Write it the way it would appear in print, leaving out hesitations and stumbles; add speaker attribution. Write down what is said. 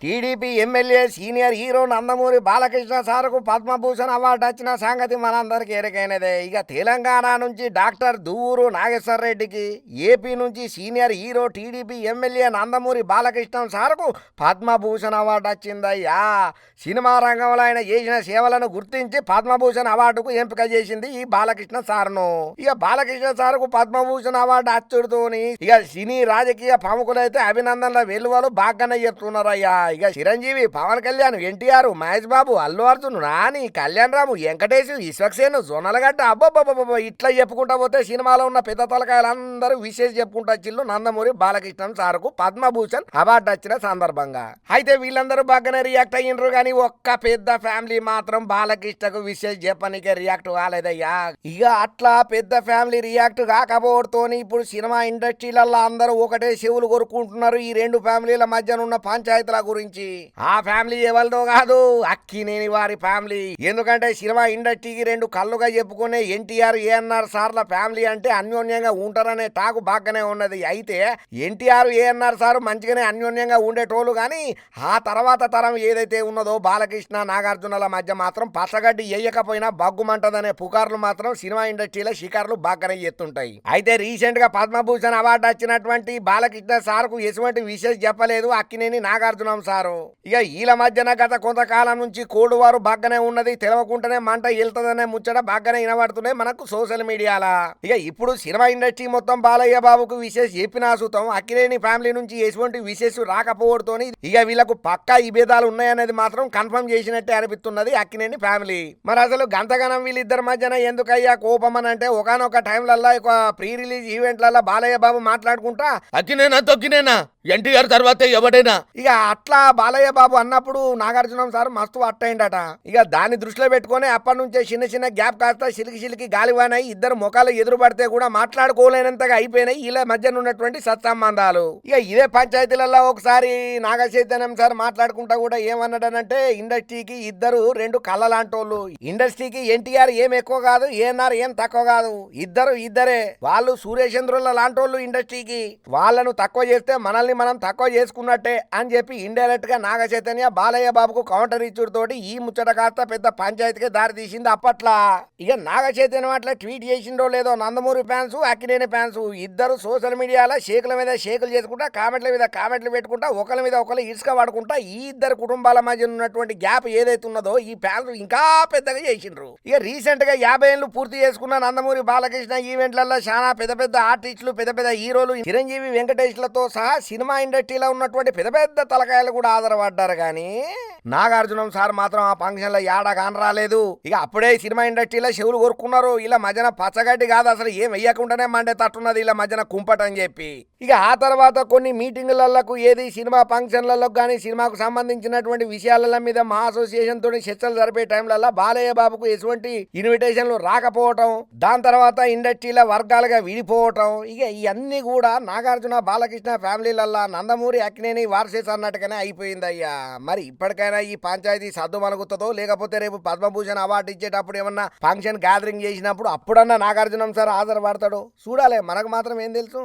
Speaker 1: TDP MLA senior hero Nandamuri Balakrishna సార్కు Padma Bhushan award వచ్చిన సంగతి మనందరికీ ఎరకైనదే. ఇక తెలంగాణ నుంచి డాక్టర్ దువ్వూరు నాగేశ్వర రెడ్డికి, ఏపీ నుంచి senior hero TDP MLA Nandamuri Balakrishna సార్కు పద్మభూషణ్ అవార్డు వచ్చిందయ్యా. సినిమా రంగంలో ఆయన చేసిన సేవలను గుర్తించి పద్మభూషణ్ అవార్డుకు ఎంపిక చేసింది ఈ బాలకృష్ణ సార్ను. ఇక బాలకృష్ణ సార్కు పద్మభూషణ్ అవార్డు అచ్చుడుతోని ఇక సినీ రాజకీయ ప్రముఖులైతే అభినందనల వెలువలు బాగానే చెప్తున్నారయ్యా. ఇక చిరంజీవి, పవన్ కళ్యాణ్, ఎన్టీఆర్, మహేష్ బాబు, అల్లు అర్జున్, నాని, కళ్యాణ్ రాము, వెంకటేష్, విశ్వక్సేను, జొన్నలగడ్డ, అబ్బబ్బబ్బ ఇట్లా చెప్పుకుంటా పోతే సినిమాలో ఉన్న పెద్ద తలకాయలందరూ విశేష చెప్పుకుంటా చిల్లు నందమూరి బాలకృష్ణ సార్కు పద్మభూషణ్ అవార్డు వచ్చిన సందర్భంగా. అయితే వీళ్ళందరూ బాగానే రియాక్ట్ అయ్యిండ్రు కానీ ఒక్క పెద్ద ఫ్యామిలీ మాత్రం బాలకృష్ణకు విశేష చెప్పనికే రియాక్ట్ కాలేదయ్యా. ఇక అట్లా పెద్ద ఫ్యామిలీ రియాక్ట్ కాకపోవడంతోని ఇప్పుడు సినిమా ఇండస్ట్రీలలో అందరూ ఒకటే చెవులు కొరుకుంటున్నారు ఈ రెండు ఫ్యామిలీల మధ్యన ఉన్న పంచాయతీల గురించి. ఆ ఫ్యామిలీ ఎవరిదో కాదు, అక్కినేని వారి ఫ్యామిలీ. ఎందుకంటే సినిమా ఇండస్ట్రీకి రెండు కళ్ళుగా చెప్పుకునే ఎన్టీఆర్, ఏఎన్ఆర్ సార్ల ఫ్యామిలీ అంటే అన్యోన్యంగా ఉంటారనే టాకు బాగానే ఉన్నది. అయితే ఎన్టీఆర్, ఏఎన్ఆర్ సార్ మంచిగానే అన్యోన్యంగా ఉండేటోళ్ళు కానీ ఆ తర్వాత తరం ఏదైతే ఉన్నదో బాలకృష్ణ, నాగార్జునల మధ్య మాత్రం పచ్చగడ్డి వేయకపోయినా బగ్గుమంటదనే పుకార్లు మాత్రం సినిమా ఇండస్ట్రీలో షికార్లు బాగానే ఎత్తుంటాయి. అయితే రీసెంట్ గా పద్మభూషణ్ అవార్డు వచ్చినటువంటి బాలకృష్ణ సార్కు ఎటువంటి విశేష చెప్పలేదు అక్కినేని నాగార్జునం సారు. ఇక వీళ్ళ మధ్యన గత కొంతకాలం నుంచి కోల్డ్ వారు బాగానే ఉన్నది, తెలవకుండానే మంట వెళ్తుందనే ముచ్చట బాగానే వినబడుతున్నాయి మనకు సోషల్ మీడియాలా. ఇక ఇప్పుడు సినిమా ఇండస్ట్రీ మొత్తం బాలయ్య బాబుకు విశేష చెప్పిన సుతం అక్కినేని ఫ్యామిలీ నుంచి ఎటువంటి విశేష రాకపోవడంతోని ఇక వీళ్ళకు పక్కా ఈ భేదాలు ఉన్నాయనేది మాత్రం కన్ఫర్మ్ చేసినట్టే అనిపిస్తున్నది అక్కినేని ఫ్యామిలీ. మరి అసలు గంతగనం వీళ్ళిద్దరి మధ్యన ఎందుకయ్యా కోపం అని అంటే ఒకనొక టైంలల్లా ప్రీ రిలీజ్ ఈవెంట్లలో బాలయ్య బాబు మాట్లాడుకుంటా అక్కినేనా తొక్కినేనా ఎన్టీఆర్ తర్వాతే ఎవడైనా ఇక అట్లా బాలయ్య బాబు అన్నప్పుడు నాగార్జునం సార్ మస్తు అట్టయిండట. ఇక దాన్ని దృష్టిలో పెట్టుకుని అప్పటి నుంచే చిన్న చిన్న గ్యాప్ కాస్త సిలికి గాలివానాయి. ఇద్దరు ముఖాలు ఎదురు పడితే కూడా మాట్లాడుకోలేనంతగా అయిపోయినాయి వీళ్ళ మధ్యన ఉన్నటువంటి సత్సంబంధాలు. ఇక ఇదే పంచాయతీలలో ఒకసారి నాగ చైతన్యం సార్ మాట్లాడుకుంటా కూడా ఏమన్నాడనంటే ఇండస్ట్రీకి ఇద్దరు రెండు కళ్ళ లాంటోళ్ళు, ఇండస్ట్రీకి ఎన్టీఆర్ ఏం ఎక్కువ కాదు, ఏఎన్ఆర్ ఏం తక్కువ కాదు, ఇద్దరే వాళ్ళు సూర్యచంద్రుల లాంటోళ్ళు ఇండస్ట్రీకి, వాళ్ళను తక్కువ చేస్తే మనల్ని మనం తక్కువ చేసుకున్నట్టే అని చెప్పి ఇండైరెక్ట్ గా నాగ చైతన్య బాలయ్య బాబుకు కౌంటర్ ఇచ్చుడుతోటి ఈ ముచ్చట కాస్త పెద్ద పంచాయతీకి దారి తీసింది అప్పట్లా. ఇక నాగ చైతన్యం అట్లా ట్వీట్ చేసిండో లేదో నందమూరి ఫ్యాన్స్, అక్కినేని ఫ్యాన్స్ ఇద్దరు సోషల్ మీడియాలో షేకుల మీద షేకులు చేసుకుంటా, కామెంట్ల మీద కామెంట్లు పెట్టుకుంటా, ఒకరి మీద ఒకరు ఇసుక పడుకుంటా ఈ ఇద్దరు కుటుంబాల మధ్య ఉన్నటువంటి గ్యాప్ ఏదైతే ఉన్నదో ఈ ఫ్యాన్స్ ఇంకా పెద్దగా చేసిండ్రు. ఇక రీసెంట్ గా 50 ఏళ్ళు పూర్తి చేసుకున్న నందమూరి బాలకృష్ణ ఈవెంట్లలో చాలా పెద్ద ఆర్టిస్టులు, పెద్ద హీరోలు, చిరంజీవి, వెంకటేష్లతో సహా సినిమా ఇండస్ట్రీలో ఉన్నటువంటి పెద్ద తలకాయలు కూడా ఆధారపడ్డారు కానీ నాగార్జునం సార్ మాత్రం ఆ ఫంక్షన్ లో ఏడా కానరాలేదు. ఇక అప్పుడే సినిమా ఇండస్ట్రీలో చెవులు కోరుకున్నారు. ఇలా మధ్యన పచ్చగడ్డి కాదు అసలు ఏం వెయ్యకుండానే మండే తట్టున్నది ఇలా మధ్యన కుంపటని చెప్పి. ఇక ఆ తర్వాత కొన్ని మీటింగులకు ఏది సినిమా ఫంక్షన్లలో కానీ సినిమాకు సంబంధించినటువంటి విషయాల మీద మా అసోసియేషన్ తోటి చర్చలు జరిపే టైంలలో బాలయ్య బాబుకు ఎటువంటి ఇన్విటేషన్లు రాకపోవటం, దాని తర్వాత ఇండస్ట్రీలో వర్గాలుగా విడిపోవటం, ఇక ఇవన్నీ కూడా నాగార్జున బాలకృష్ణ ఫ్యామిలీలల్లా నందమూరి అక్కినేని వారసేస్ అన్నట్టుగానే అయిపోయిందయ్యా. మరి ఇప్పటికైనా ఈ పంచాయతీ సద్దు మలుగుతుందో లేకపోతే రేపు పద్మభూషణ్ అవార్డు ఇచ్చేటప్పుడు ఏమన్నా ఫంక్షన్ గ్యాదరింగ్ చేసినప్పుడు అప్పుడన్నా నాగార్జునం సార్ హాజరు పడతాడో చూడాలి. మనకు మాత్రం ఏం తెలుసు.